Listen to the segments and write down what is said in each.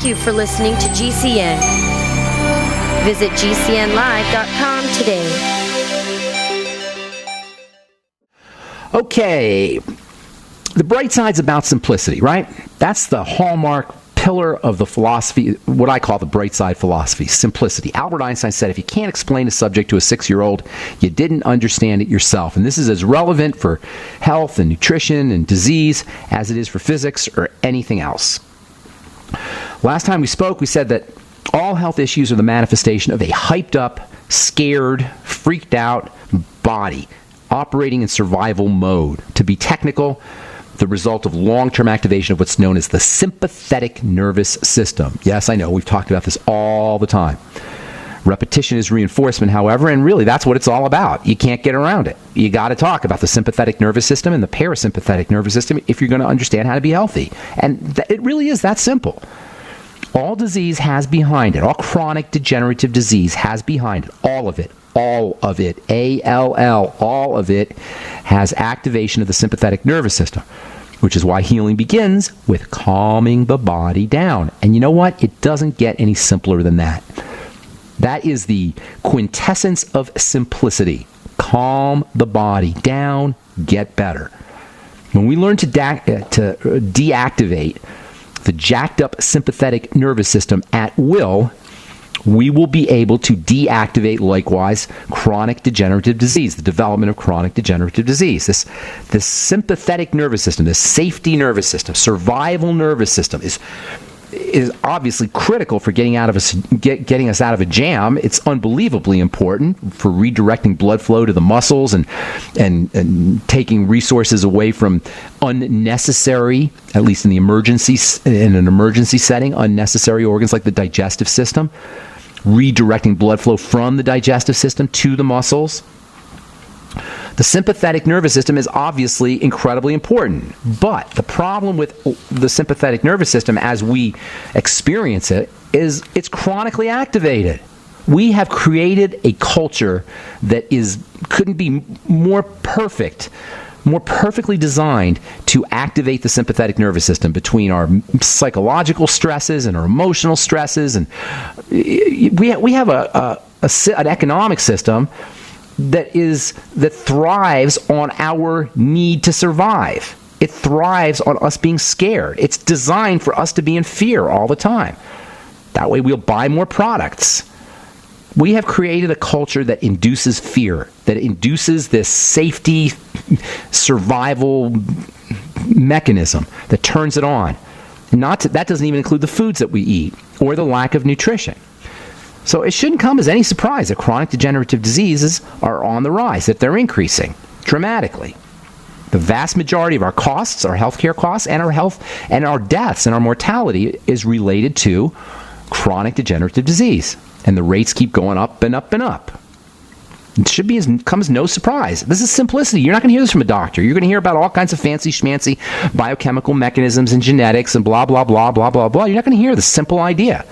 you for listening to GCN. Visit GCNlive.com today. Okay, the bright side's about simplicity, right? That's the hallmark pillar of the philosophy, what I call the bright side philosophy, simplicity. Albert Einstein said, if you can't explain a subject to a 6-year-old, you didn't understand it yourself. And this is as relevant for health and nutrition and disease as it is for physics or anything else. Last time we spoke, we said that all health issues are the manifestation of a hyped up, scared, freaked out body operating in survival mode. To be technical, the result of long-term activation of what's known as the sympathetic nervous system. Yes, I know, we've talked about this all the time. Repetition is reinforcement, however, and really that's what it's all about. You can't get around it. You got to talk about the sympathetic nervous system and the parasympathetic nervous system if you're going to understand how to be healthy. And it really is that simple. All disease has behind it, all chronic degenerative disease has behind it, all of it, A-L-L, all of it has activation of the sympathetic nervous system, which is why healing begins with calming the body down. And you know what? It doesn't get any simpler than that. That is the quintessence of simplicity. Calm the body down, get better. When we learn to deactivate the jacked up sympathetic nervous system at will, we will be able to deactivate, likewise, chronic degenerative disease, the development of chronic degenerative disease. This sympathetic nervous system, this safety nervous system, survival nervous system is obviously critical for getting us out of a jam. It's unbelievably important for redirecting blood flow to the muscles and taking resources away from unnecessary, at least in an emergency setting, unnecessary organs like the digestive system, redirecting blood flow from the digestive system to the muscles. The sympathetic nervous system is obviously incredibly important, but the problem with the sympathetic nervous system as we experience it is it's chronically activated. We have created a culture that couldn't be more perfect, more perfectly designed to activate the sympathetic nervous system between our psychological stresses and our emotional stresses. And we have an economic system that thrives on our need to survive. It thrives on us being scared. It's designed for us to be in fear all the time. That way we'll buy more products. We have created a culture that induces fear, that induces this safety survival mechanism that turns it on. That doesn't even include the foods that we eat or the lack of nutrition. So it shouldn't come as any surprise that chronic degenerative diseases are on the rise, that they're increasing dramatically. The vast majority of our costs, our healthcare costs, and our health and our deaths and our mortality is related to chronic degenerative disease. And the rates keep going up and up and up. It should come as no surprise. This is simplicity. You're not going to hear this from a doctor. You're going to hear about all kinds of fancy schmancy biochemical mechanisms and genetics and blah, blah, blah, blah, blah, blah. You're not going to hear the simple idea.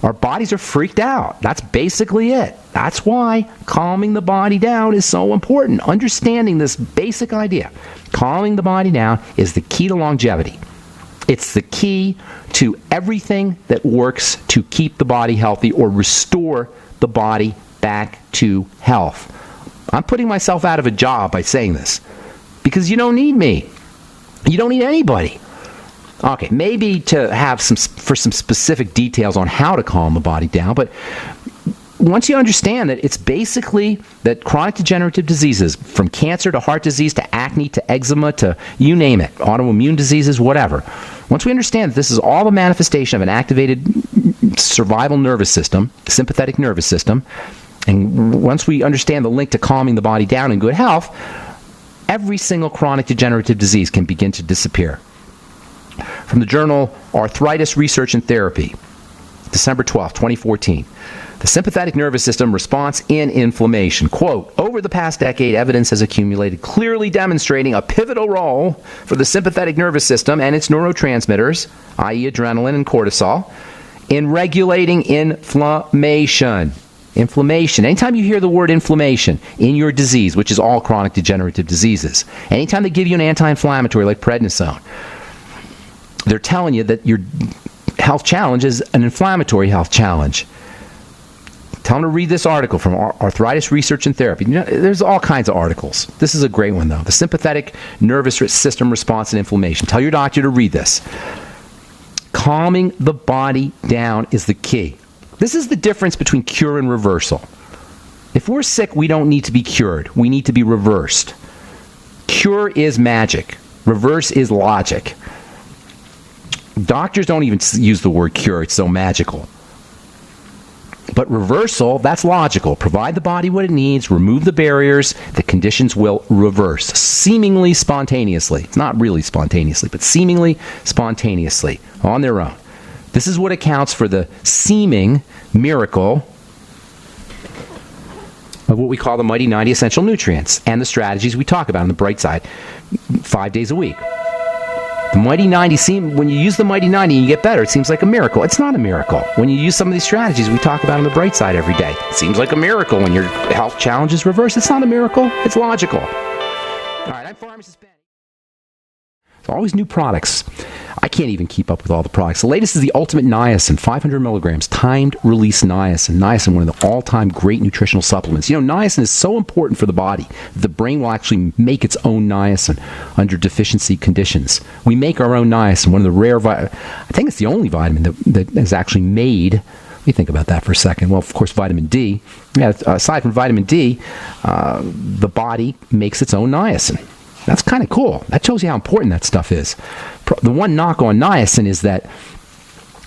Our bodies are freaked out. That's basically it. That's why calming the body down is so important. Understanding this basic idea, calming the body down, is the key to longevity. It's the key to everything that works to keep the body healthy or restore the body back to health. I'm putting myself out of a job by saying this because you don't need me. You don't need anybody. Okay, maybe to have some specific details on how to calm the body down, but once you understand that it's basically that chronic degenerative diseases, from cancer to heart disease to acne to eczema to you name it, autoimmune diseases, whatever. Once we understand that this is all the manifestation of an activated survival nervous system, sympathetic nervous system, and once we understand the link to calming the body down in good health, every single chronic degenerative disease can begin to disappear. From the journal Arthritis Research and Therapy, December 12, 2014. The sympathetic nervous system response in inflammation. Quote, over the past decade, evidence has accumulated clearly demonstrating a pivotal role for the sympathetic nervous system and its neurotransmitters, i.e. adrenaline and cortisol, in regulating inflammation. Inflammation. Anytime you hear the word inflammation in your disease, which is all chronic degenerative diseases, anytime they give you an anti-inflammatory like prednisone, they're telling you that your health challenge is an inflammatory health challenge. Tell them to read this article from Arthritis Research and Therapy. There's all kinds of articles. This is a great one, though. The Sympathetic Nervous System Response and Inflammation. Tell your doctor to read this. Calming the body down is the key. This is the difference between cure and reversal. If we're sick, we don't need to be cured. We need to be reversed. Cure is magic. Reverse is logic. Doctors don't even use the word cure. It's so magical. But reversal, that's logical. Provide the body what it needs, remove the barriers, the conditions will reverse, seemingly spontaneously. It's not really spontaneously, but seemingly spontaneously, on their own. This is what accounts for the seeming miracle of what we call the Mighty 90 Essential Nutrients and the strategies we talk about on the bright side 5 days a week. The Mighty 90 when you use the Mighty 90 and you get better, it seems like a miracle. It's not a miracle. When you use some of these strategies we talk about on the bright side every day, it seems like a miracle. When your health challenge is reversed, it's not a miracle. It's logical. All right, I'm Pharmacist Ben. There's always new products. I can't even keep up with all the products. The latest is the Ultimate Niacin, 500 milligrams, timed release niacin. Niacin, one of the all-time great nutritional supplements. You know, niacin is so important for the body. The brain will actually make its own niacin under deficiency conditions. We make our own niacin, one of the rare, I think it's the only vitamin that is actually made. Let me think about that for a second. Well, of course, vitamin D. Yeah, aside from vitamin D, the body makes its own niacin. That's kind of cool. That shows you how important that stuff is. The one knock on niacin is that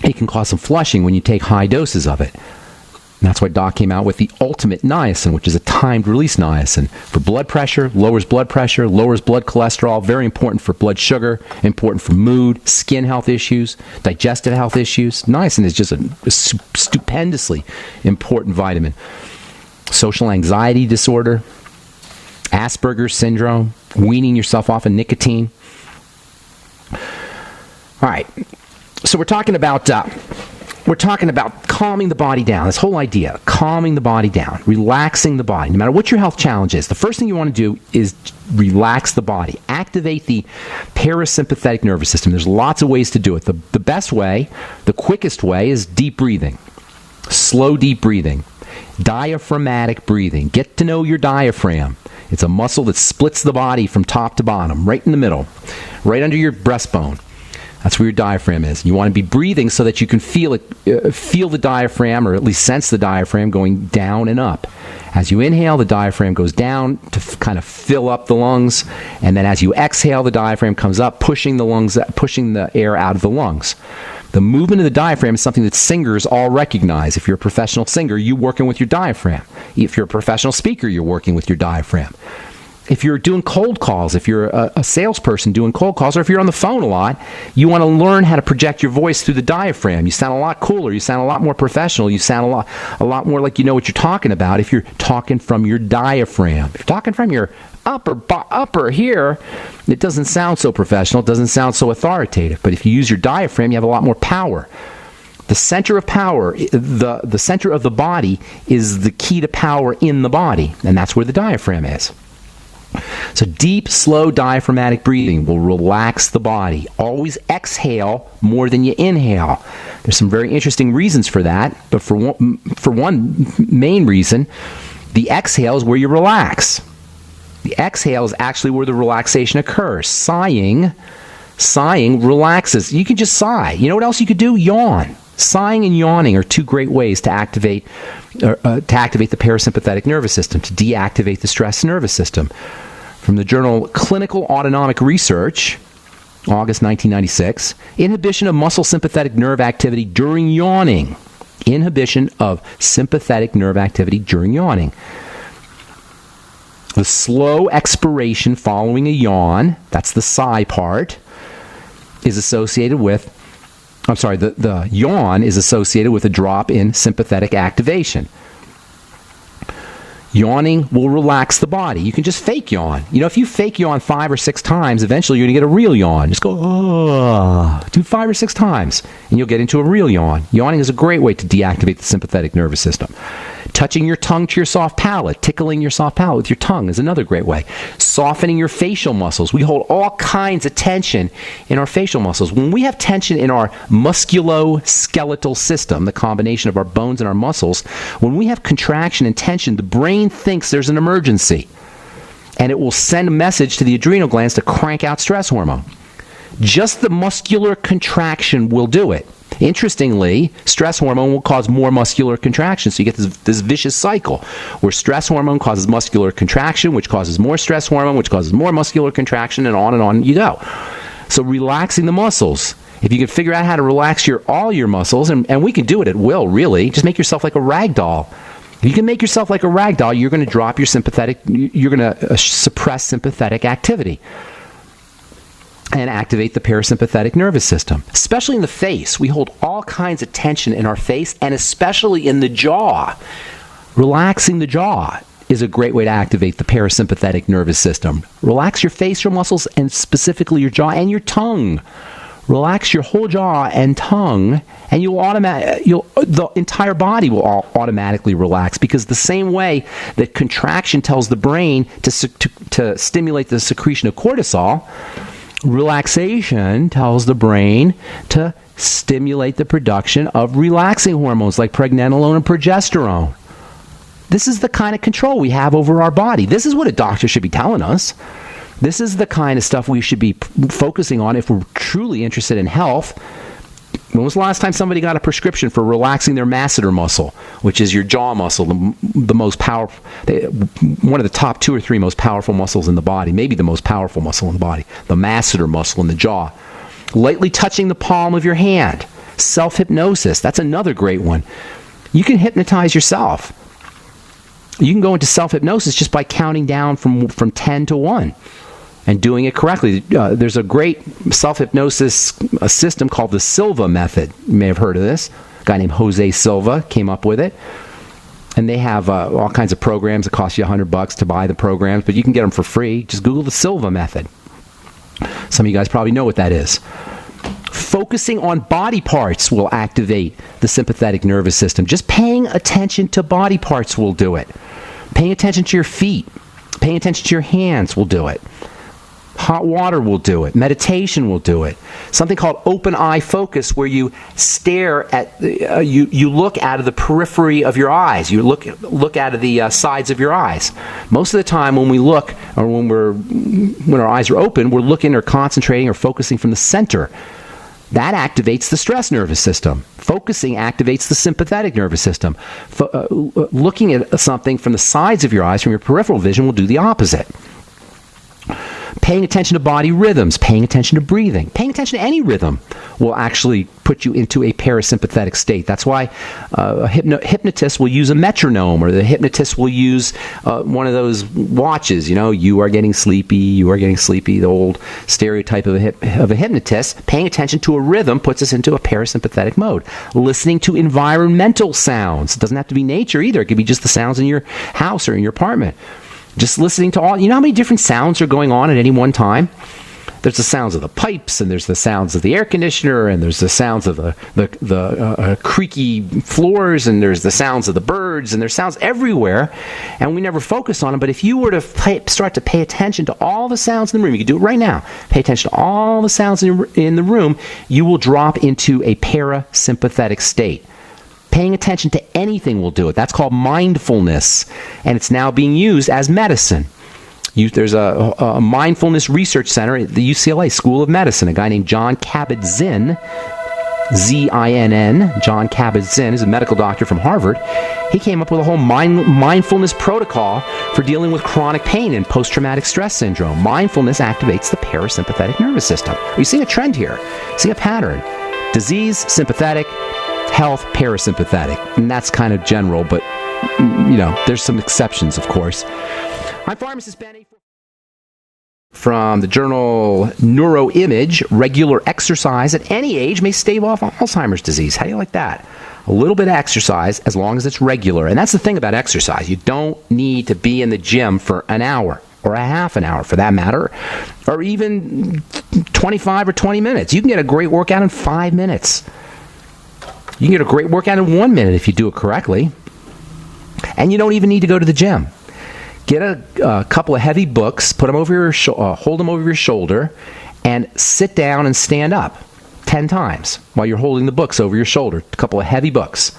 it can cause some flushing when you take high doses of it. And that's why Doc came out with the Ultimate Niacin, which is a timed release niacin for blood pressure, lowers blood cholesterol, very important for blood sugar, important for mood, skin health issues, digestive health issues. Niacin is just a stupendously important vitamin. Social anxiety disorder, Asperger's syndrome, weaning yourself off of nicotine. All right, so we're talking about calming the body down. This whole idea, calming the body down, relaxing the body. No matter what your health challenge is, the first thing you want to do is relax the body. Activate the parasympathetic nervous system. There's lots of ways to do it. The best way, the quickest way is deep breathing. Slow, deep breathing. Diaphragmatic breathing. Get to know your diaphragm. It's a muscle that splits the body from top to bottom, right in the middle, right under your breastbone. That's where your diaphragm is. You want to be breathing so that you can feel it, feel the diaphragm, or at least sense the diaphragm going down and up. As you inhale, the diaphragm goes down to kind of fill up the lungs, and then as you exhale, the diaphragm comes up, pushing the air out of the lungs. The movement of the diaphragm is something that singers all recognize. If you're a professional singer, you're working with your diaphragm. If you're a professional speaker, you're working with your diaphragm. If you're doing cold calls, if you're a salesperson doing cold calls, or if you're on the phone a lot, you want to learn how to project your voice through the diaphragm. You sound a lot cooler. You sound a lot more professional. You sound a lot more like you know what you're talking about if you're talking from your diaphragm. If you're talking from your upper here, it doesn't sound so professional. It doesn't sound so authoritative. But if you use your diaphragm, you have a lot more power. The center of power, the center of the body, is the key to power in the body, and that's where the diaphragm is. So deep, slow diaphragmatic breathing will relax the body. Always exhale more than you inhale. There's some very interesting reasons for that, but for one main reason, the exhale is where you relax. The exhale is actually where the relaxation occurs. Sighing relaxes. You can just sigh. You know what else you could do? Yawn. Sighing and yawning are two great ways to activate the parasympathetic nervous system, to deactivate the stress nervous system. From the journal Clinical Autonomic Research, August 1996, inhibition of muscle sympathetic nerve activity during yawning. Inhibition of sympathetic nerve activity during yawning. The slow expiration following a yawn, that's the sigh part, is associated with the yawn is associated with a drop in sympathetic activation. Yawning will relax the body. You can just fake yawn. You know, if you fake yawn 5 or 6 times, eventually you're going to get a real yawn. Just go, oh, do 5 or 6 times, and you'll get into a real yawn. Yawning is a great way to deactivate the sympathetic nervous system. Touching your tongue to your soft palate, tickling your soft palate with your tongue is another great way. Softening your facial muscles. We hold all kinds of tension in our facial muscles. When we have tension in our musculoskeletal system, the combination of our bones and our muscles, when we have contraction and tension, the brain thinks there's an emergency. And it will send a message to the adrenal glands to crank out stress hormone. Just the muscular contraction will do it. Interestingly, stress hormone will cause more muscular contraction. So you get this vicious cycle where stress hormone causes muscular contraction, which causes more stress hormone, which causes more muscular contraction, and on you go. So relaxing the muscles. If you can figure out how to relax all your muscles, and we can do it at will, really, just make yourself like a rag doll. If you can make yourself like a rag doll, you're going to drop your you're going to suppress sympathetic activity and activate the parasympathetic nervous system. Especially in the face. We hold all kinds of tension in our face, and especially in the jaw. Relaxing the jaw is a great way to activate the parasympathetic nervous system. Relax your facial muscles, and specifically your jaw and your tongue. Relax your whole jaw and tongue, and the entire body will automatically relax, because the same way that contraction tells the brain to stimulate the secretion of cortisol, relaxation tells the brain to stimulate the production of relaxing hormones like pregnenolone and progesterone. This is the kind of control we have over our body. This is what a doctor should be telling us. This is the kind of stuff we should be focusing on if we're truly interested in health. When was the last time somebody got a prescription for relaxing their masseter muscle, which is your jaw muscle, the most powerful, one of the top 2 or 3 most powerful muscles in the body, maybe the most powerful muscle in the body, the masseter muscle in the jaw. Lightly touching the palm of your hand. Self-hypnosis, that's another great one. You can hypnotize yourself. You can go into self-hypnosis just by counting down from 10 to 1. And doing it correctly. There's a great self-hypnosis system called the Silva method. You may have heard of this. A guy named Jose Silva came up with it. And they have all kinds of programs that cost you $100 to buy the programs, but you can get them for free. Just Google the Silva method. Some of you guys probably know what that is. Focusing on body parts will activate the sympathetic nervous system. Just paying attention to body parts will do it. Paying attention to your feet. Paying attention to your hands will do it. Hot water will do it. Meditation will do it. Something called open eye focus, where you stare at, you look out of the periphery of your eyes. You look out of the sides of your eyes. Most of the time when we look, or when our eyes are open, we're looking or concentrating or focusing from the center. That activates the stress nervous system. Focusing activates the sympathetic nervous system. Looking at something from the sides of your eyes, from your peripheral vision, will do the opposite. Paying attention to body rhythms, paying attention to breathing, paying attention to any rhythm will actually put you into a parasympathetic state. That's why a hypnotist will use a metronome, or the hypnotist will use one of those watches, you are getting sleepy, the old stereotype of a hypnotist. Paying attention to a rhythm puts us into a parasympathetic mode. Listening to environmental sounds. It doesn't have to be nature either. It could be just the sounds in your house or in your apartment. Just listening to all, how many different sounds are going on at any one time? There's the sounds of the pipes, and there's the sounds of the air conditioner, and there's the sounds of the creaky floors, and there's the sounds of the birds, and there's sounds everywhere, and we never focus on them. But if you were to start to pay attention to all the sounds in the room, you can do it right now. Pay attention to all the sounds in the room, you will drop into a parasympathetic state. Paying attention to anything will do it. That's called mindfulness, and it's now being used as medicine. There's a mindfulness research center at the UCLA School of Medicine. A guy named John Kabat-Zinn, Z-I-N-N, John Kabat-Zinn, is a medical doctor from Harvard. He came up with a whole mindfulness protocol for dealing with chronic pain and post-traumatic stress syndrome. Mindfulness activates the parasympathetic nervous system. You see a trend here. You see a pattern. Disease, sympathetic. Health, parasympathetic. And that's kind of general, but, there's some exceptions, of course. I'm pharmacist Benny. From the journal Neuroimage, regular exercise at any age may stave off Alzheimer's disease. How do you like that? A little bit of exercise, as long as it's regular. And that's the thing about exercise. You don't need to be in the gym for an hour, or a half an hour for that matter, or even 25 or 20 minutes. You can get a great workout in 5 minutes. You can get a great workout in 1 minute if you do it correctly. And you don't even need to go to the gym. Get a couple of heavy books, put them over your hold them over your shoulder, and sit down and stand up 10 times while you're holding the books over your shoulder. A couple of heavy books,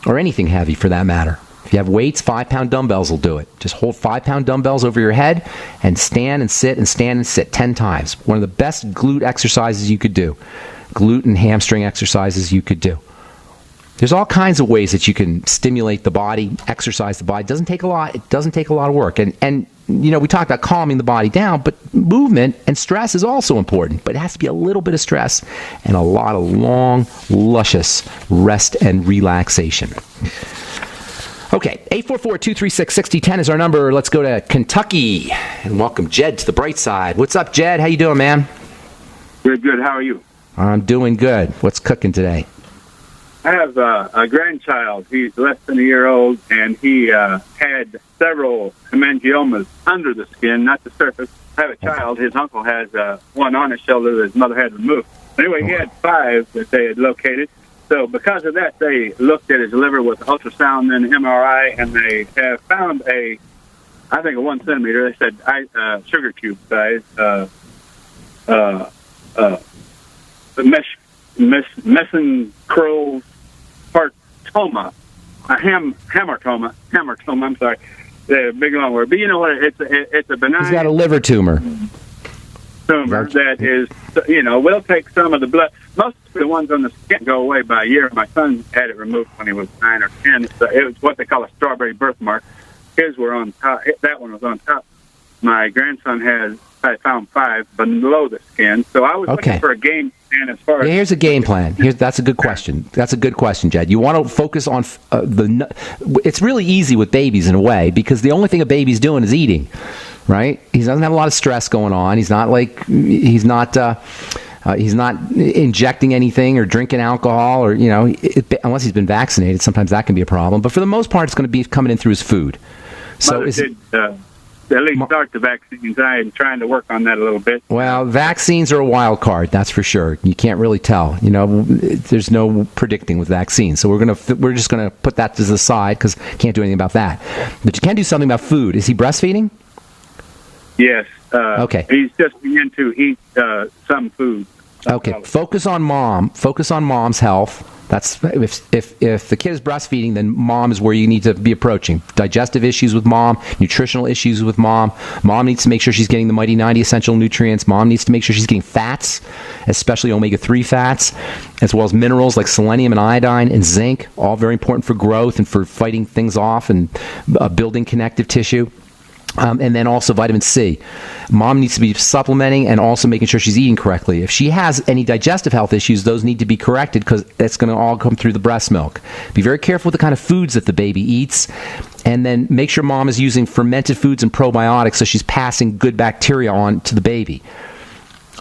or anything heavy for that matter. If you have weights, 5-pound dumbbells will do it. Just hold 5-pound dumbbells over your head and stand and sit and stand and sit 10 times. One of the best glute exercises you could do. Glute and hamstring exercises you could do. There's all kinds of ways that you can stimulate the body, exercise the body. It doesn't take a lot of work. And you know, we talked about calming the body down, but movement and stress is also important. But it has to be a little bit of stress and a lot of long, luscious rest and relaxation. Okay, 844-236-6010 is our number. Let's go to Kentucky and welcome Jed to the bright side. What's up, Jed? How you doing, man? Good. How are you? I'm doing good. What's cooking today? I have a grandchild. He's less than a year old, and he had several hemangiomas under the skin, not the surface. I have a child. His uncle has one on his shoulder that his mother had removed. Anyway, he had 5 that they had located. So because of that, they looked at his liver with ultrasound and MRI, and they have found I think a 1 centimeter. They said sugar cube size mesenchymal partoma, hamartoma. I'm sorry, the big long word. But you know what? It's a benign. He's got a liver tumor. Tumor that is, will take some of the blood. Most of the ones on the skin go away by a year. My son had it removed when he was 9 or 10. So it was what they call a strawberry birthmark. His were on top. That one was on top. My grandson I found 5 below the skin. So I was looking for a game plan as far as... Here's a game plan. That's a good question. That's a good question, Jed. You want to focus on it's really easy with babies in a way, because the only thing a baby's doing is eating, right? He doesn't have a lot of stress going on. He's not injecting anything or drinking alcohol, or unless he's been vaccinated. Sometimes that can be a problem. But for the most part, it's going to be coming in through his food. So at least start the vaccines. I am trying to work on that a little bit. Well, vaccines are a wild card, that's for sure. You can't really tell. There's no predicting with vaccines. So we're just gonna put that to the side because can't do anything about that. But you can do something about food. Is he breastfeeding? Yes. Okay. He's just beginning to eat some food. Okay. Focus on mom. Focus on mom's health. That's if the kid is breastfeeding, then mom is where you need to be approaching. Digestive issues with mom, nutritional issues with mom. Mom needs to make sure she's getting the Mighty 90 essential nutrients. Mom needs to make sure she's getting fats, especially omega-3 fats, as well as minerals like selenium and iodine and zinc, all very important for growth and for fighting things off and building connective tissue. And then also vitamin C. Mom needs to be supplementing and also making sure she's eating correctly. If she has any digestive health issues, those need to be corrected because it's going to all come through the breast milk. Be very careful with the kind of foods that the baby eats. And then make sure mom is using fermented foods and probiotics so she's passing good bacteria on to the baby.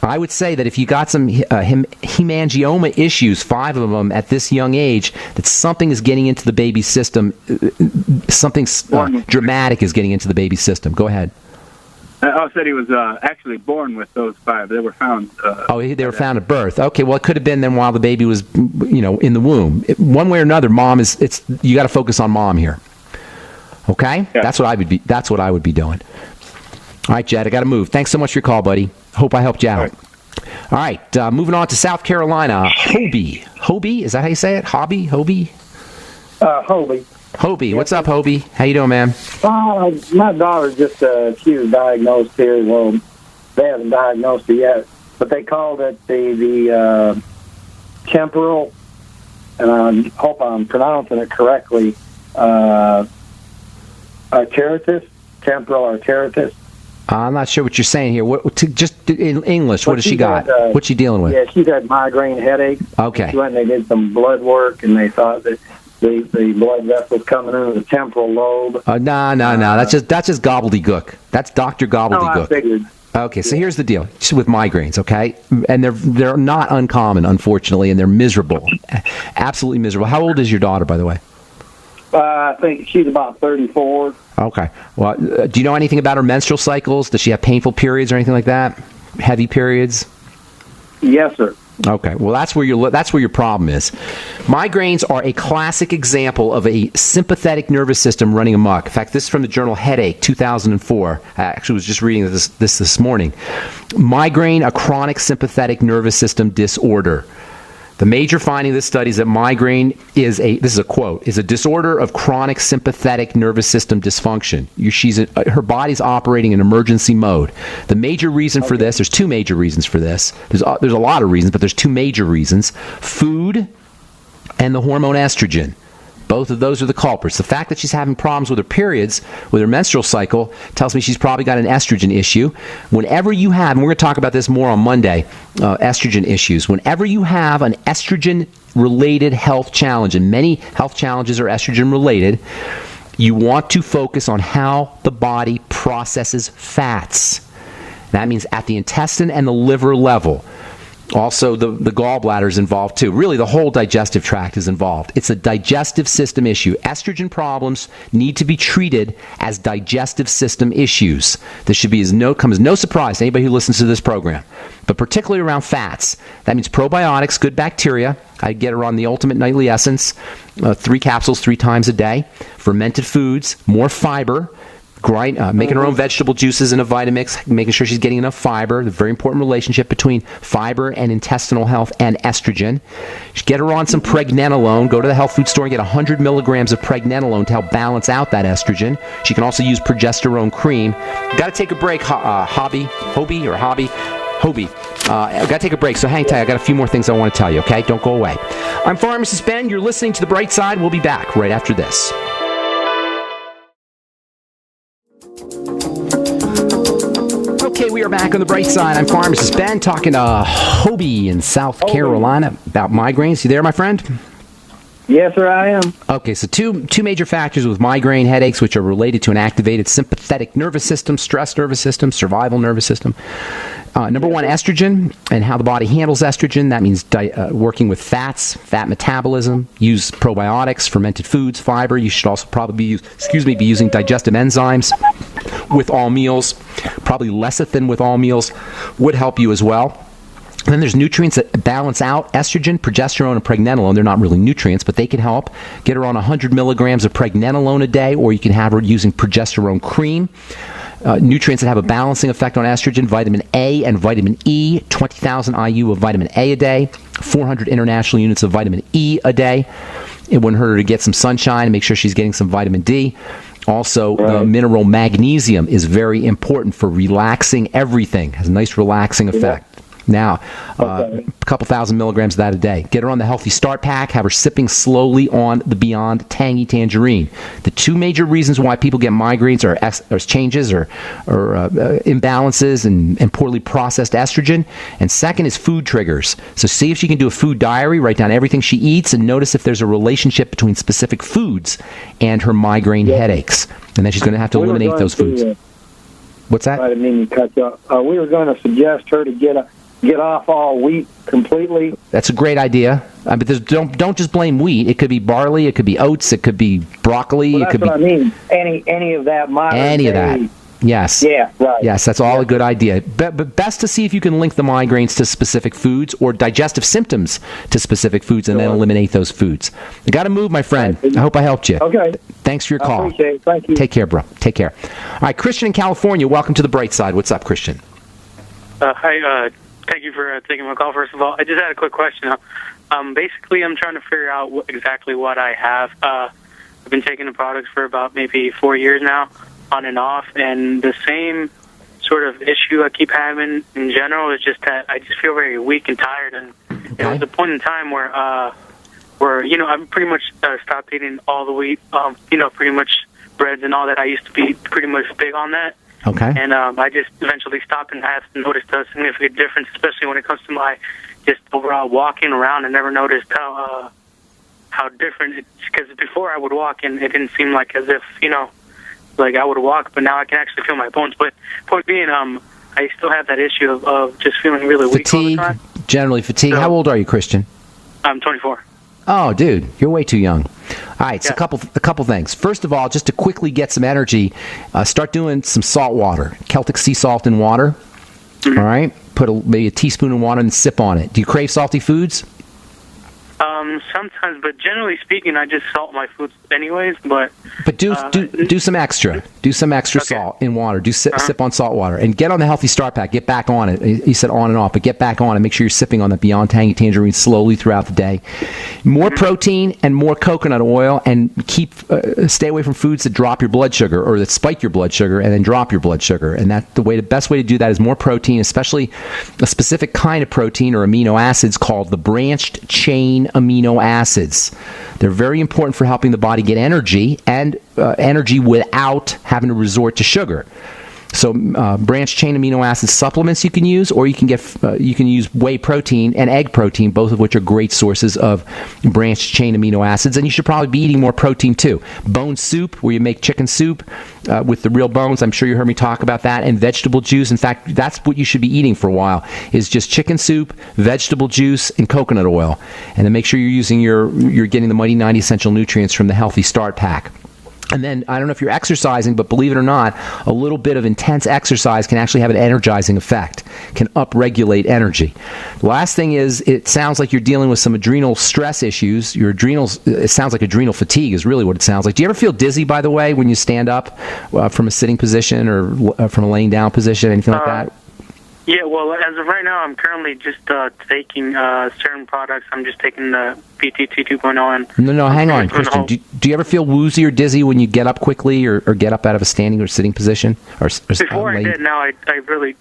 I would say that if you got some hemangioma issues, 5 of them at this young age, that something is getting into the baby's system. Something dramatic is getting into the baby's system. Go ahead. I said he was actually born with those 5. They were found. They were found at birth. Okay, well, it could have been then while the baby was, in the womb. One way or another, you got to focus on mom here. Okay, yeah. That's what I would be doing. All right, Jed, I got to move. Thanks so much for your call, buddy. Hope I helped you out. All right, moving on to South Carolina. Hoby. Hoby, is that how you say it? Hoby? Hoby. Hoby, what's up, Hoby? How you doing, man? My daughter she was diagnosed here. Well, they haven't diagnosed it yet, but they called it the temporal, and I hope I'm pronouncing it correctly, arteritis, temporal arteritis. I'm not sure what you're saying here. Just in English, what has she got? What's she dealing with? Yeah, she's had migraine headaches. Okay. She went and they did some blood work, and they thought that the blood vessels coming into the temporal lobe. No. That's just gobbledygook. That's Dr. Gobbledygook. No, I figured. Okay, so here's the deal. She's with migraines, okay? And they're not uncommon, unfortunately, and they're miserable. Absolutely miserable. How old is your daughter, by the way? I think she's about 34. Okay. Well, do you know anything about her menstrual cycles? Does she have painful periods or anything like that? Heavy periods? Yes, sir. Okay, well that's where your problem is. Migraines are a classic example of a sympathetic nervous system running amok. In fact, this is from the journal Headache, 2004. I actually was just reading this morning. Migraine, a chronic sympathetic nervous system disorder. The major finding of this study is that migraine is this is a quote, is a disorder of chronic sympathetic nervous system dysfunction. Her body's operating in emergency mode. The major reason for this, there's two major reasons for this. There's a lot of reasons, but there's two major reasons. Food and the hormone estrogen. Both of those are the culprits. The fact that she's having problems with her periods, with her menstrual cycle, tells me she's probably got an estrogen issue. Whenever you have, and we're going to talk about this more on Monday, estrogen issues. Whenever you have an estrogen-related health challenge, and many health challenges are estrogen-related, you want to focus on how the body processes fats. That means at the intestine and the liver level. Also, the gallbladder is involved too. Really, the whole digestive tract is involved. It's a digestive system issue. Estrogen problems need to be treated as digestive system issues. This should be come as no surprise to anybody who listens to this program. But particularly around fats. That means probiotics, good bacteria. I get her on the Ultimate Nightly Essence, 3 capsules 3 times a day. Fermented foods, more fiber. Making her own vegetable juices in a Vitamix, making sure she's getting enough fiber, the very important relationship between fiber and intestinal health and estrogen. Get her on some pregnenolone. Go to the health food store and get 100 milligrams of pregnenolone to help balance out that estrogen. She can also use progesterone cream. Got to take a break, Hoby. I've got to take a break, so hang tight. I got a few more things I want to tell you, okay? Don't go away. I'm Pharmacist Ben. You're listening to The Bright Side. We'll be back right after this. Okay, we are back on The Bright Side. I'm Pharmacist Ben, talking to Hoby in South Carolina about migraines. You there, my friend? Yes, sir, I am. Okay, so two major factors with migraine headaches, which are related to an activated sympathetic nervous system, stress nervous system, survival nervous system. Number one, estrogen and how the body handles estrogen. That means working with fats, fat metabolism. Use probiotics, fermented foods, fiber. You should also probably be using digestive enzymes with all meals. Probably lecithin with all meals would help you as well. And then there's nutrients that balance out estrogen, progesterone, and pregnenolone. They're not really nutrients, but they can help. Get her on 100 milligrams of pregnenolone a day, or you can have her using progesterone cream. Nutrients that have a balancing effect on estrogen, vitamin A and vitamin E, 20,000 IU of vitamin A a day, 400 international units of vitamin E a day. It wouldn't hurt her to get some sunshine and make sure she's getting some vitamin D. Also, the mineral magnesium is very important for relaxing everything. It has a nice relaxing effect. Now, a couple thousand milligrams of that a day. Get her on the Healthy Start Pack. Have her sipping slowly on the Beyond Tangy Tangerine. The two major reasons why people get migraines are changes or imbalances and poorly processed estrogen. And second is food triggers. So see if she can do a food diary, write down everything she eats, and notice if there's a relationship between specific foods and her migraine headaches. And then she's going to have to eliminate those foods. What's that? I didn't mean to cut you off. We were going to suggest her to get off all wheat completely. That's a great idea. But don't just blame wheat. It could be barley. It could be oats. It could be broccoli. Well, that's what I mean. Any of that modern Any of that. Yes. Yeah, right. Yes, that's all a good idea. But best to see if you can link the migraines to specific foods or digestive symptoms to specific foods and then eliminate those foods. I got to move, my friend. I hope I helped you. Okay. Thanks for your call. I appreciate it. Thank you. Take care, bro. Take care. All right, Christian in California, welcome to The Bright Side. What's up, Christian? Hi, thank you for taking my call, first of all. I just had a quick question. Basically, I'm trying to figure out exactly what I have. I've been taking the products for about maybe 4 years now, on and off, and the same sort of issue I keep having in general is just that I just feel very weak and tired, and there was a point in time where I'm pretty much stopped eating all the wheat, pretty much breads and all that. I used to be pretty much big on that. Okay. And I just eventually stopped, and I have noticed a significant difference, especially when it comes to my just overall walking around. I never noticed how different it's, because before I would walk and it didn't seem like as if, like I would walk, but now I can actually feel my bones. But point being, I still have that issue of just feeling really weak all the time. Generally fatigue. So, how old are you, Christian? I'm 24. Oh, dude, you're way too young. All right, so a couple things. First of all, just to quickly get some energy, start doing some salt water, Celtic sea salt in water. Mm-hmm. All right, put maybe a teaspoon of water and sip on it. Do you crave salty foods? Sometimes, but generally speaking, I just salt my foods anyways. But do some extra. Do some extra salt in water. Sip on salt water and get on the Healthy Start Pack. Get back on it. He said on and off, but get back on it. Make sure you're sipping on the Beyond Tangy Tangerine slowly throughout the day. More protein and more coconut oil, and stay away from foods that drop your blood sugar or that spike your blood sugar and then drop your blood sugar. And the best way to do that is more protein, especially a specific kind of protein or amino acids called the branched chain amino acids. They're very important for helping the body get energy and energy without having to resort to sugar. So branched chain amino acid supplements you can use, or you can use whey protein and egg protein, both of which are great sources of branched chain amino acids. And you should probably be eating more protein too. Bone soup, where you make chicken soup with the real bones. I'm sure you heard me talk about that. And vegetable juice. In fact, that's what you should be eating for a while, is just chicken soup, vegetable juice, and coconut oil. And then make sure you're getting the Mighty 90 essential nutrients from the Healthy Start Pack. And then, I don't know if you're exercising, but believe it or not, a little bit of intense exercise can actually have an energizing effect, can upregulate energy. The last thing is, it sounds like you're dealing with some adrenal stress issues. Your adrenals, it sounds like adrenal fatigue is really what it sounds like. Do you ever feel dizzy, by the way, when you stand up from a sitting position or from a laying down position, anything like that? Yeah, well, as of right now, I'm currently just taking certain products. I'm just taking the PTT 2.0. No, hang on, Christian. Do you ever feel woozy or dizzy when you get up quickly or get up out of a standing or sitting position? Before I did. Now I really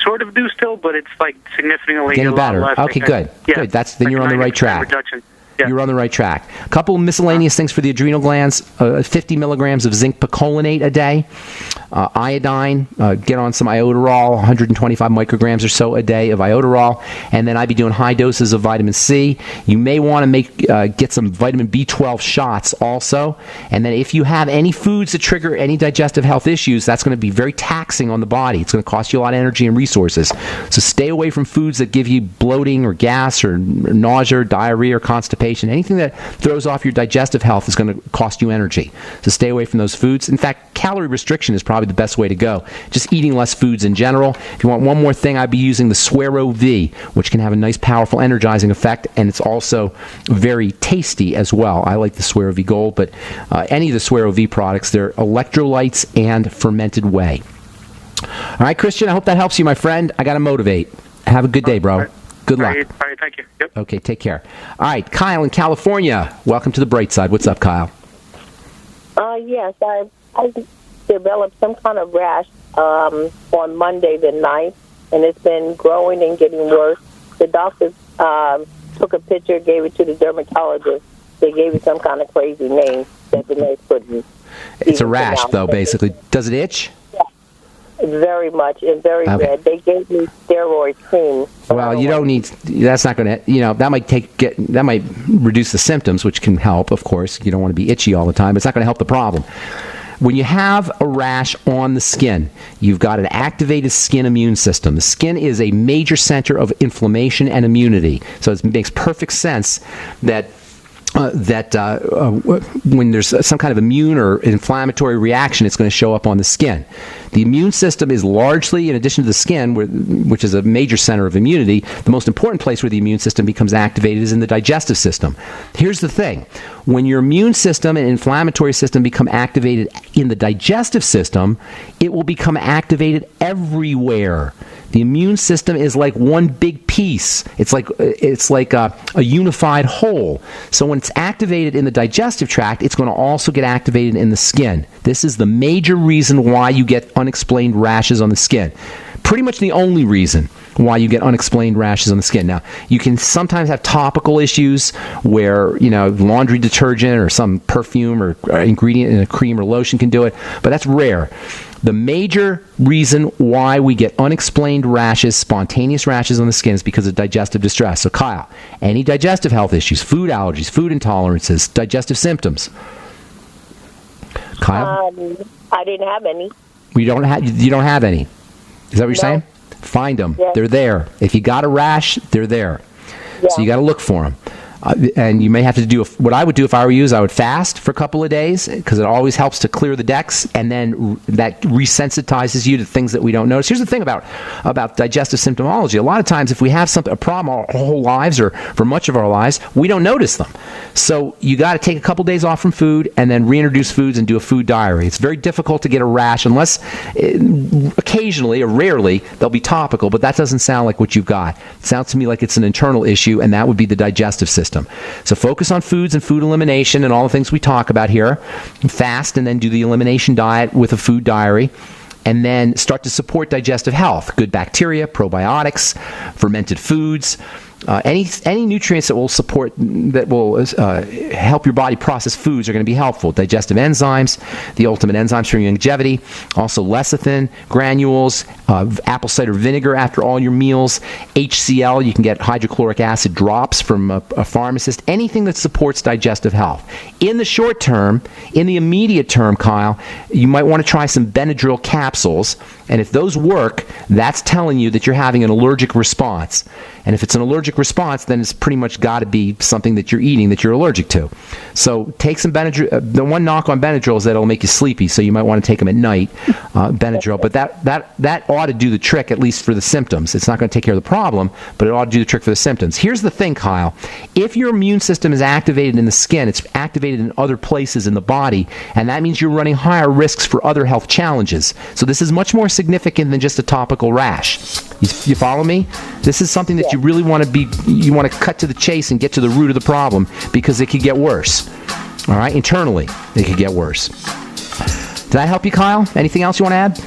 sort of do still, but it's like significantly getting better. Less. Okay, good. Yeah, good. Then you're on the right track. Reduction. Yeah. You're on the right track. A couple of miscellaneous things for the adrenal glands. 50 milligrams of zinc picolinate a day. Iodine, get on some iodoral, 125 micrograms or so a day of iodoral. And then I'd be doing high doses of vitamin C. You may want to get some vitamin B12 shots also. And then if you have any foods that trigger any digestive health issues, that's going to be very taxing on the body. It's going to cost you a lot of energy and resources. So stay away from foods that give you bloating or gas or nausea, or diarrhea, or constipation. Anything that throws off your digestive health is going to cost you energy. So stay away from those foods. In fact, calorie restriction is probably the best way to go. Just eating less foods in general. If you want one more thing, I'd be using the Suero V, which can have a nice, powerful, energizing effect, and it's also very tasty as well. I like the Suero V Gold, but any of the Suero V products, they're electrolytes and fermented whey. All right, Christian, I hope that helps you, my friend. I got to motivate. Have a good day, bro. Good luck. All right, thank you. Yep. Okay, take care. All right, Kyle in California. Welcome to the bright side. What's up, Kyle? Yes, I developed some kind of rash on Monday the 9th, and it's been growing and getting worse. The doctor took a picture, gave it to the dermatologist. They gave it some kind of crazy name that the nurse couldn't. It's a rash, though, basically. Does it itch? Very much, and very red. They gave me steroid cream. Well, you don't need. That's not going to. That might reduce the symptoms, which can help. Of course, you don't want to be itchy all the time. But it's not going to help the problem. When you have a rash on the skin, you've got an activated skin immune system. The skin is a major center of inflammation and immunity. So it makes perfect sense that when there's some kind of immune or inflammatory reaction, it's going to show up on the skin. The immune system is largely, in addition to the skin, which is a major center of immunity, the most important place where the immune system becomes activated is in the digestive system. Here's the thing. When your immune system and inflammatory system become activated in the digestive system, it will become activated everywhere. The immune system is like one big piece. It's like a unified whole. So when it's activated in the digestive tract, it's going to also get activated in the skin. This is the major reason why you get unexplained rashes on the skin. Pretty much the only reason why you get unexplained rashes on the skin. Now, you can sometimes have topical issues where, laundry detergent or some perfume or ingredient in a cream or lotion can do it, but that's rare. The major reason why we get unexplained rashes, spontaneous rashes on the skin, is because of digestive distress. So, Kyle, any digestive health issues, food allergies, food intolerances, digestive symptoms? Kyle? I didn't have any. You don't have any? Is that what you're saying? Find them. Yes. They're there. If you got a rash, they're there. Yeah. So you got to look for them. And you may have to do what I would do if I were you is I would fast for a couple of days because it always helps to clear the decks, and then that resensitizes you to things that we don't notice. Here's the thing about digestive symptomology. A lot of times if we have a problem our whole lives or for much of our lives, we don't notice them. So you got to take a couple days off from food and then reintroduce foods and do a food diary. It's very difficult to get a rash unless occasionally or rarely they'll be topical, but that doesn't sound like what you've got. It sounds to me like it's an internal issue, and that would be the digestive system. So focus on foods and food elimination and all the things we talk about here. Fast and then do the elimination diet with a food diary. And then start to support digestive health. Good bacteria, probiotics, fermented foods, any nutrients that will help your body process foods are going to be helpful. Digestive enzymes, the ultimate enzymes for longevity, also lecithin granules, apple cider vinegar after all your meals, HCl, you can get hydrochloric acid drops from a pharmacist, anything that supports digestive health. In the short term, in the immediate term, Kyle, you might want to try some Benadryl capsules, and if those work, that's telling you that you're having an allergic response. And if it's an allergic response, then it's pretty much got to be something that you're eating that you're allergic to. So take some Benadryl. The one knock on Benadryl is that it'll make you sleepy, so you might want to take them at night, Benadryl. But that ought to do the trick, at least for the symptoms. It's not going to take care of the problem, but it ought to do the trick for the symptoms. Here's the thing, Kyle. If your immune system is activated in the skin, it's activated in other places in the body, and that means you're running higher risks for other health challenges. So this is much more significant than just a topical rash. You follow me? This is something that you really want to cut to the chase and get to the root of the problem, because it could get worse. All right? Internally, it could get worse. Did I help you, Kyle? Anything else you want to add?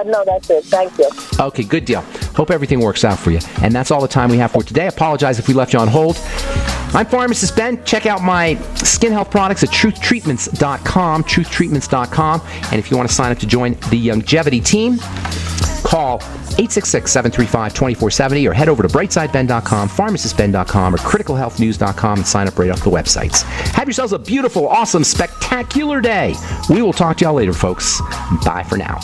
No, that's it. Thank you. Okay, good deal. Hope everything works out for you. And that's all the time we have for today. I apologize if we left you on hold. I'm Pharmacist Ben. Check out my skin health products at truthtreatments.com, truthtreatments.com. And if you want to sign up to join the longevity team, call 866-735-2470 or head over to brightsideben.com, pharmacistben.com, or criticalhealthnews.com and sign up right off the websites. Have yourselves a beautiful, awesome, spectacular day. We will talk to y'all later, folks. Bye for now.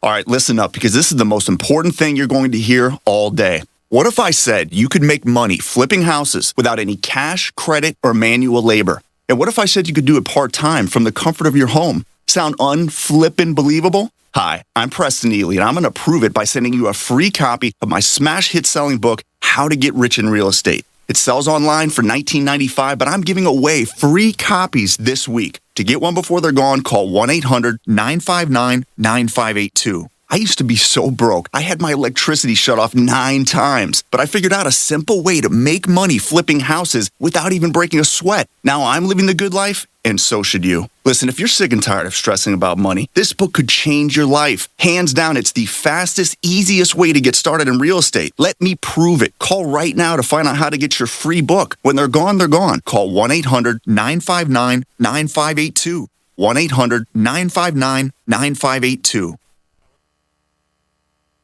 All right, listen up, because this is the most important thing you're going to hear all day. What if I said you could make money flipping houses without any cash, credit, or manual labor? And what if I said you could do it part-time from the comfort of your home? Sound unflippin' believable? Hi, I'm Preston Ely, and I'm going to prove it by sending you a free copy of my smash hit selling book, How to Get Rich in Real Estate. It sells online for $19.95, but I'm giving away free copies this week. To get one before they're gone, call 1-800-959-9582. I used to be so broke, I had my electricity shut off 9 times, but I figured out a simple way to make money flipping houses without even breaking a sweat. Now I'm living the good life, and so should you. Listen, if you're sick and tired of stressing about money, this book could change your life. Hands down, it's the fastest, easiest way to get started in real estate. Let me prove it. Call right now to find out how to get your free book. When they're gone, they're gone. Call 1-800-959-9582. 1-800-959-9582.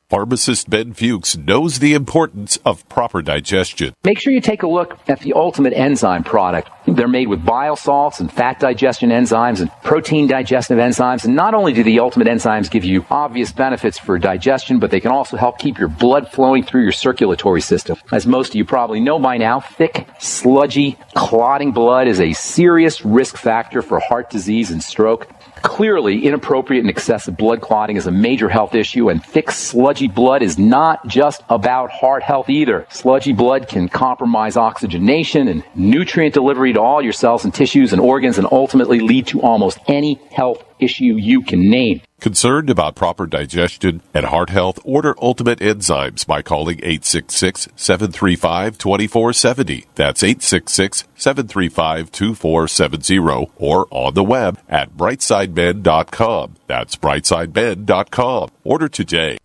Pharmacist Ben Fuchs knows the importance of proper digestion. Make sure you take a look at the Ultimate Enzyme product. They're made with bile salts and fat digestion enzymes and protein digestive enzymes. And not only do the Ultimate Enzymes give you obvious benefits for digestion, but they can also help keep your blood flowing through your circulatory system. As most of you probably know by now, thick, sludgy, clotting blood is a serious risk factor for heart disease and stroke. Clearly, inappropriate and excessive blood clotting is a major health issue, and thick, sludgy blood is not just about heart health either. Sludgy blood can compromise oxygenation and nutrient delivery to all your cells and tissues and organs, and ultimately lead to almost any health issue you can name. Concerned about proper digestion and heart health? Order Ultimate Enzymes by calling 866-735-2470. That's 866-735-2470, or on the web at brightsideben.com. That's brightsideben.com. Order today.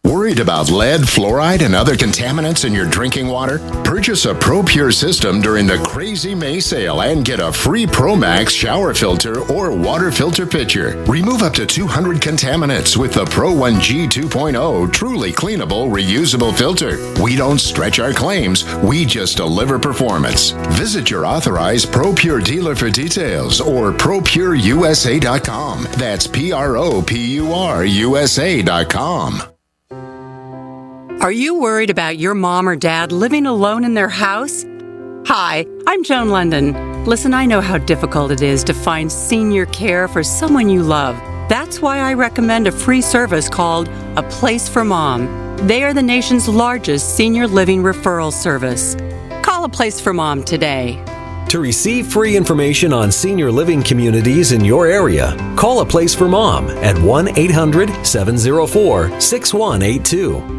Worried about lead, fluoride, and other contaminants in your drinking water? Purchase a ProPure system during the Crazy May sale and get a free ProMax shower filter or water filter pitcher. Remove up to 200 contaminants with the Pro 1G 2.0 truly cleanable, reusable filter. We don't stretch our claims, we just deliver performance. Visit your authorized ProPure dealer for details or ProPureUSA.com. That's PROPURUSA.com. Are you worried about your mom or dad living alone in their house? Hi, I'm Joan London. Listen, I know how difficult it is to find senior care for someone you love. That's why I recommend a free service called A Place for Mom. They are the nation's largest senior living referral service. Call A Place for Mom today. To receive free information on senior living communities in your area, call A Place for Mom at 1-800-704-6182.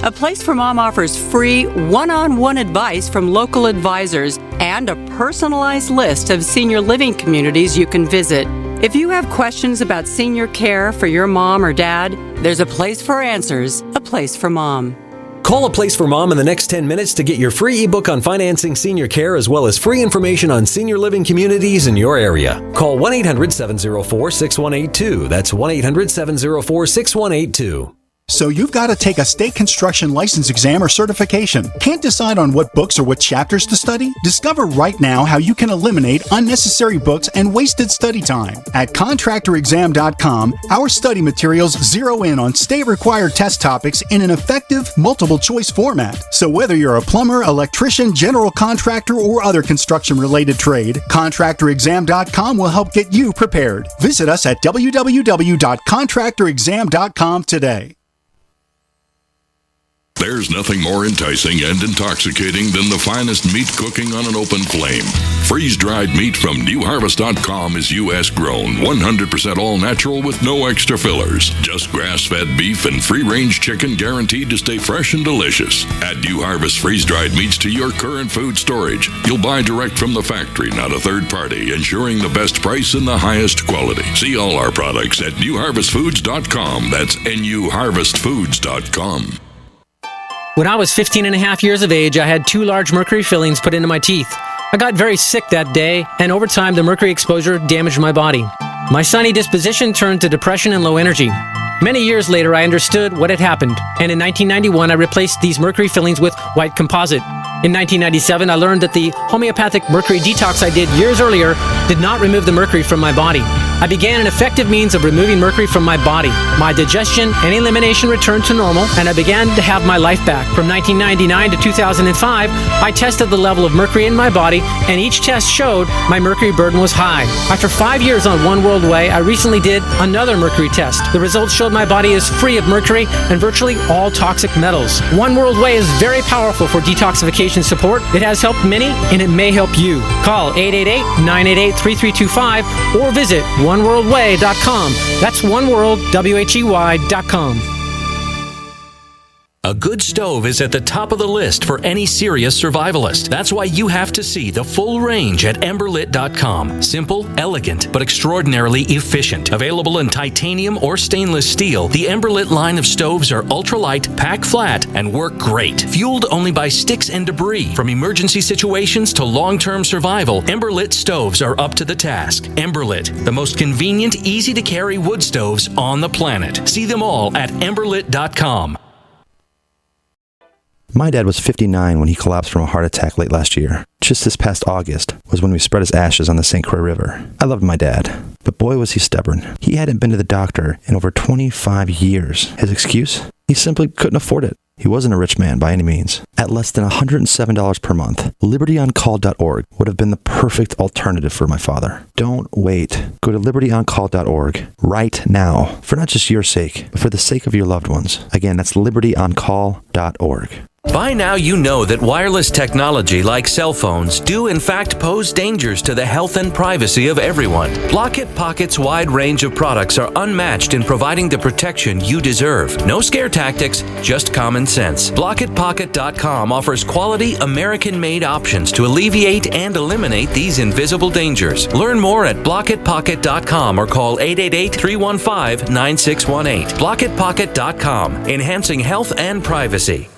A Place for Mom offers free one-on-one advice from local advisors and a personalized list of senior living communities you can visit. If you have questions about senior care for your mom or dad, there's a place for answers, A Place for Mom. Call A Place for Mom in the next 10 minutes to get your free ebook on financing senior care as well as free information on senior living communities in your area. Call 1-800-704-6182. That's 1-800-704-6182. So you've got to take a state construction license exam or certification. Can't decide on what books or what chapters to study? Discover right now how you can eliminate unnecessary books and wasted study time. At contractorexam.com, our study materials zero in on state-required test topics in an effective, multiple-choice format. So whether you're a plumber, electrician, general contractor, or other construction-related trade, contractorexam.com will help get you prepared. Visit us at www.contractorexam.com today. There's nothing more enticing and intoxicating than the finest meat cooking on an open flame. Freeze-dried meat from newharvest.com is U.S. grown, 100% all natural with no extra fillers. Just grass-fed beef and free-range chicken guaranteed to stay fresh and delicious. Add New Harvest freeze-dried meats to your current food storage. You'll buy direct from the factory, not a third party, ensuring the best price and the highest quality. See all our products at newharvestfoods.com. That's newharvestfoods.com. When I was 15 and a half years of age, I had 2 large mercury fillings put into my teeth. I got very sick that day, and over time, the mercury exposure damaged my body. My sunny disposition turned to depression and low energy. Many years later, I understood what had happened, and in 1991, I replaced these mercury fillings with white composite. In 1997, I learned that the homeopathic mercury detox I did years earlier did not remove the mercury from my body. I began an effective means of removing mercury from my body. My digestion and elimination returned to normal, and I began to have my life back. From 1999 to 2005, I tested the level of mercury in my body, and each test showed my mercury burden was high. After 5 years on One World Way, I recently did another mercury test. The results showed my body is free of mercury and virtually all toxic metals. One World Way is very powerful for detoxification support. It has helped many, and it may help you. Call 888-988-3325 or visit oneworldway.com. That's oneworldwhey.com. A good stove is at the top of the list for any serious survivalist. That's why you have to see the full range at emberlit.com. Simple, elegant, but extraordinarily efficient. Available in titanium or stainless steel, the Emberlit line of stoves are ultralight, pack flat, and work great. Fueled only by sticks and debris. From emergency situations to long-term survival, Emberlit stoves are up to the task. Emberlit, the most convenient, easy-to-carry wood stoves on the planet. See them all at emberlit.com. My dad was 59 when he collapsed from a heart attack late last year. Just this past August was when we spread his ashes on the St. Croix River. I loved my dad, but boy was he stubborn. He hadn't been to the doctor in over 25 years. His excuse? He simply couldn't afford it. He wasn't a rich man by any means. At less than $107 per month, libertyoncall.org would have been the perfect alternative for my father. Don't wait. Go to libertyoncall.org right now, for not just your sake, but for the sake of your loved ones. Again, that's libertyoncall.org. By now you know that wireless technology like cell phones do in fact pose dangers to the health and privacy of everyone. Blockit Pocket's wide range of products are unmatched in providing the protection you deserve. No scare tactics, just common sense. BlockitPocket.com offers quality American-made options to alleviate and eliminate these invisible dangers. Learn more at BlockitPocket.com or call 888-315-9618. BlockitPocket.com, enhancing health and privacy.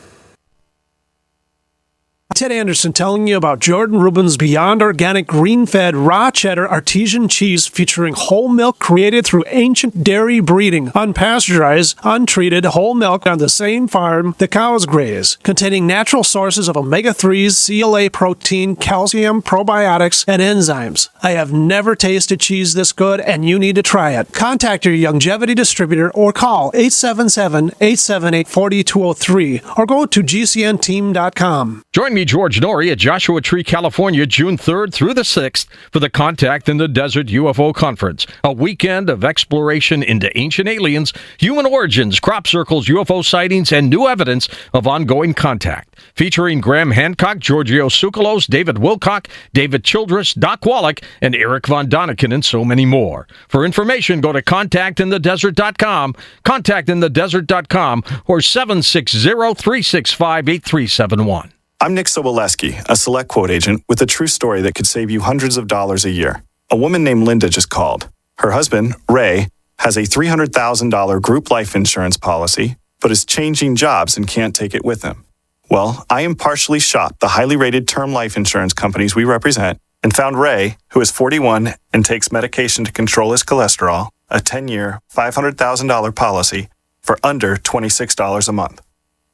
Ted Anderson telling you about Jordan Rubin's Beyond Organic Green-Fed Raw Cheddar Artesian Cheese featuring whole milk created through ancient dairy breeding, unpasteurized, untreated whole milk on the same farm the cows graze, containing natural sources of omega-3s, CLA protein, calcium, probiotics, and enzymes. I have never tasted cheese this good, and you need to try it. Contact your Longevity distributor or call 877-878-4203 or go to gcnteam.com. Join me, George Norrie, at Joshua Tree, California, June 3rd through the 6th for the Contact in the Desert UFO Conference, a weekend of exploration into ancient aliens, human origins, crop circles, UFO sightings, and new evidence of ongoing contact. Featuring Graham Hancock, Giorgio Tsoukalos, David Wilcock, David Childress, Doc Wallach, and Eric Von Daniken, and so many more. For information, go to contactinthedesert.com, contactinthedesert.com, or 760-365-8371. I'm Nick Soboleski, a Select Quote agent with a true story that could save you hundreds of dollars a year. A woman named Linda just called. Her husband, Ray, has a $300,000 group life insurance policy, but is changing jobs and can't take it with him. Well, I impartially shopped the highly rated term life insurance companies we represent and found Ray, who is 41 and takes medication to control his cholesterol, a 10-year, $500,000 policy for under $26 a month.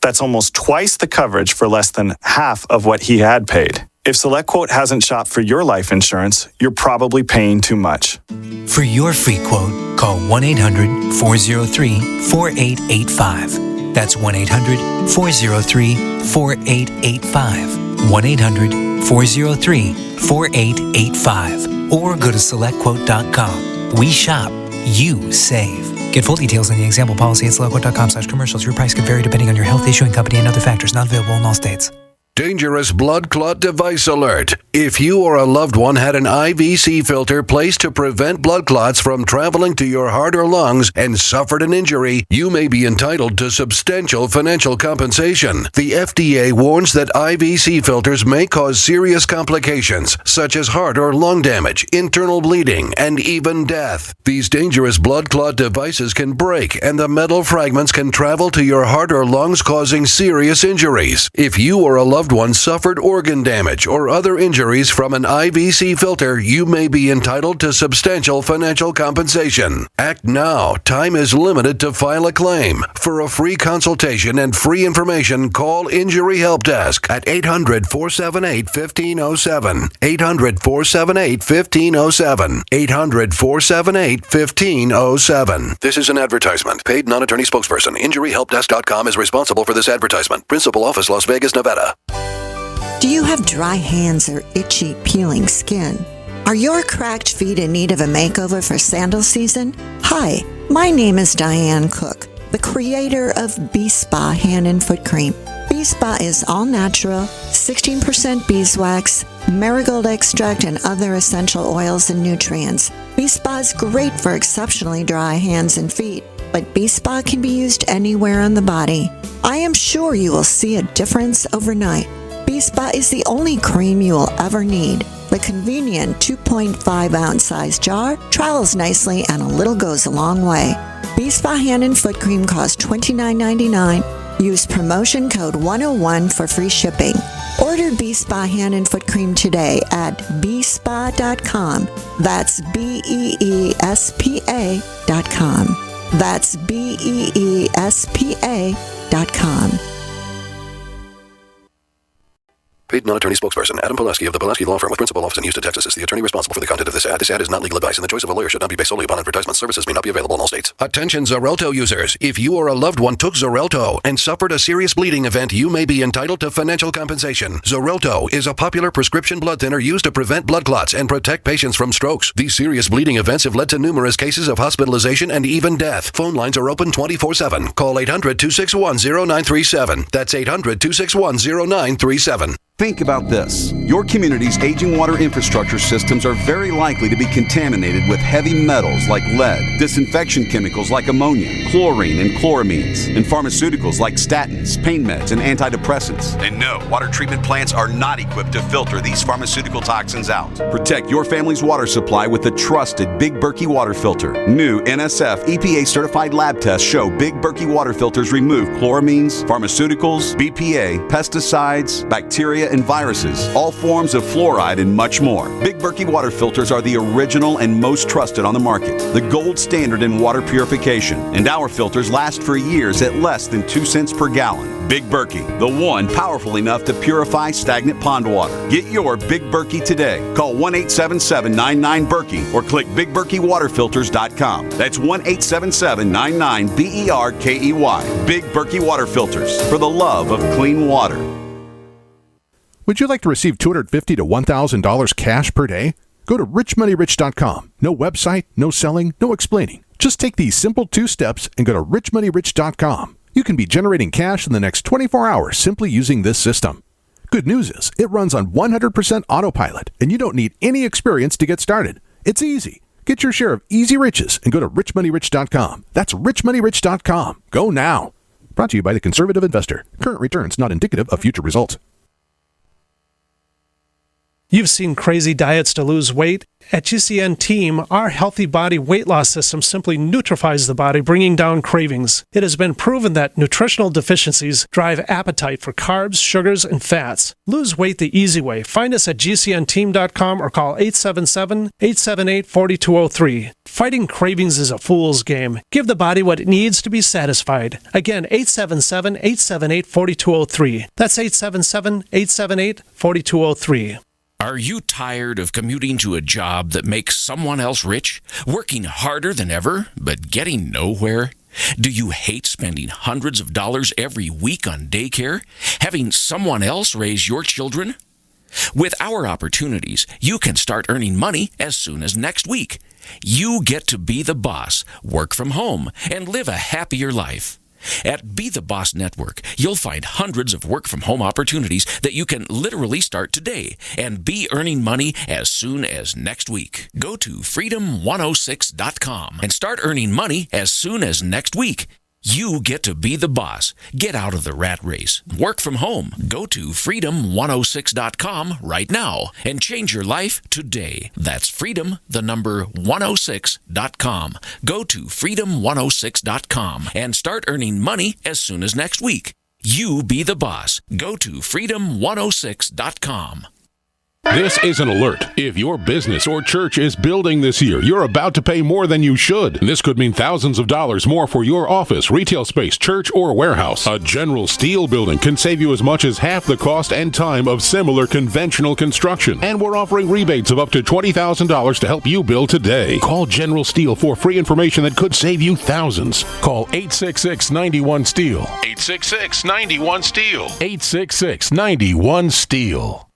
That's almost twice the coverage for less than half of what he had paid. If SelectQuote hasn't shopped for your life insurance, you're probably paying too much. For your free quote, call 1-800-403-4885. That's 1-800-403-4885. 1-800-403-4885. Or go to SelectQuote.com. We shop, you save. Get full details on the example policy at SelectQuote.com/commercials. Your price could vary depending on your health, issuing company, and other factors. Not available in all states. Dangerous blood clot device alert. If you or a loved one had an IVC filter placed to prevent blood clots from traveling to your heart or lungs and suffered an injury, you may be entitled to substantial financial compensation. The FDA warns that IVC filters may cause serious complications, such as heart or lung damage, internal bleeding, and even death. These dangerous blood clot devices can break, and the metal fragments can travel to your heart or lungs, causing serious injuries. If you or a loved one suffered organ damage or other injuries from an IVC filter, you may be entitled to substantial financial compensation. Act now. Time is limited to file a claim. For a free consultation and free information, call Injury Help Desk at 800-478-1507. 800-478-1507. 800-478-1507. This is an advertisement. Paid non-attorney spokesperson. InjuryHelpDesk.com is responsible for this advertisement. Principal office, Las Vegas, Nevada. Do you have dry hands or itchy, peeling skin? Are your cracked feet in need of a makeover for sandal season? Hi, my name is Diane Cook, the creator of Bee Spa Hand and Foot Cream. Bee Spa is all natural, 16% beeswax, marigold extract, and other essential oils and nutrients. Bee Spa is great for exceptionally dry hands and feet, but Bee Spa can be used anywhere on the body. I am sure you will see a difference overnight. Bee Spa is the only cream you will ever need. The convenient 2.5-ounce size jar travels nicely, and a little goes a long way. Bee Spa Hand and Foot Cream costs $29.99. Use promotion code 101 for free shipping. Order Bee Spa Hand and Foot Cream today at beespa.com. That's BEESPA.com. That's BEESPA.com. Paid non-attorney spokesperson Adam Pulaski of the Pulaski Law Firm with principal office in Houston, Texas is the attorney responsible for the content of this ad. This ad is not legal advice, and the choice of a lawyer should not be based solely upon advertisement. Services may not be available in all states. Attention Xarelto users. If you or a loved one took Xarelto and suffered a serious bleeding event, you may be entitled to financial compensation. Xarelto is a popular prescription blood thinner used to prevent blood clots and protect patients from strokes. These serious bleeding events have led to numerous cases of hospitalization and even death. Phone lines are open 24/7. Call 800-261-0937. That's 800-261-0937. Think about this. Your Your community's aging water infrastructure systems are very likely to be contaminated with heavy metals like lead, disinfection chemicals like ammonia, chlorine and chloramines, and pharmaceuticals like statins, pain meds, and antidepressants. And no, water treatment plants are not equipped to filter these pharmaceutical toxins out. Protect your family's water supply with the trusted Big Berkey water filter. New NSF EPA certified lab tests show Big Berkey water filters remove chloramines, pharmaceuticals, BPA, pesticides, bacteria, and viruses, all forms of fluoride, and much more. Big Berkey water filters are the original and most trusted on the market, the gold standard in water purification, and our filters last for years at less than 2 cents per gallon. Big Berkey, the one powerful enough to purify stagnant pond water. Get your Big Berkey today. Call 1-877-99-BERKEY or click BigBerkeyWaterFilters.com. That's 1-877-99-BERKEY. Big Berkey Water Filters, for the love of clean water. Would you like to receive $250 to $1,000 cash per day? Go to richmoneyrich.com. No website, no selling, no explaining. Just take these simple 2 steps and go to richmoneyrich.com. You can be generating cash in the next 24 hours simply using this system. Good news is, it runs on 100% autopilot, and you don't need any experience to get started. It's easy. Get your share of easy riches and go to richmoneyrich.com. That's richmoneyrich.com. Go now. Brought to you by the Conservative Investor. Current returns not indicative of future results. You've seen crazy diets to lose weight. At GCN Team, our healthy body weight loss system simply neutralizes the body, bringing down cravings. It has been proven that nutritional deficiencies drive appetite for carbs, sugars, and fats. Lose weight the easy way. Find us at GCNteam.com or call 877-878-4203. Fighting cravings is a fool's game. Give the body what it needs to be satisfied. Again, 877-878-4203. That's 877-878-4203. Are you tired of commuting to a job that makes someone else rich? Working harder than ever, but getting nowhere? Do you hate spending hundreds of dollars every week on daycare? Having someone else raise your children? With our opportunities, you can start earning money as soon as next week. You get to be the boss, work from home, and live a happier life. At Be the Boss Network, you'll find hundreds of work-from-home opportunities that you can literally start today and be earning money as soon as next week. Go to freedom106.com and start earning money as soon as next week. You get to be the boss. Get out of the rat race. Work from home. Go to freedom106.com right now and change your life today. That's freedom, the number 106.com. Go to freedom106.com and start earning money as soon as next week. You be the boss. Go to freedom106.com. This is an alert. If your business or church is building this year, you're about to pay more than you should. This could mean thousands of dollars more for your office, retail space, church, or warehouse. A General Steel building can save you as much as half the cost and time of similar conventional construction. And we're offering rebates of up to $20,000 to help you build today. Call General Steel for free information that could save you thousands. Call 866-91-STEEL. 866-91-STEEL. 866-91-STEEL.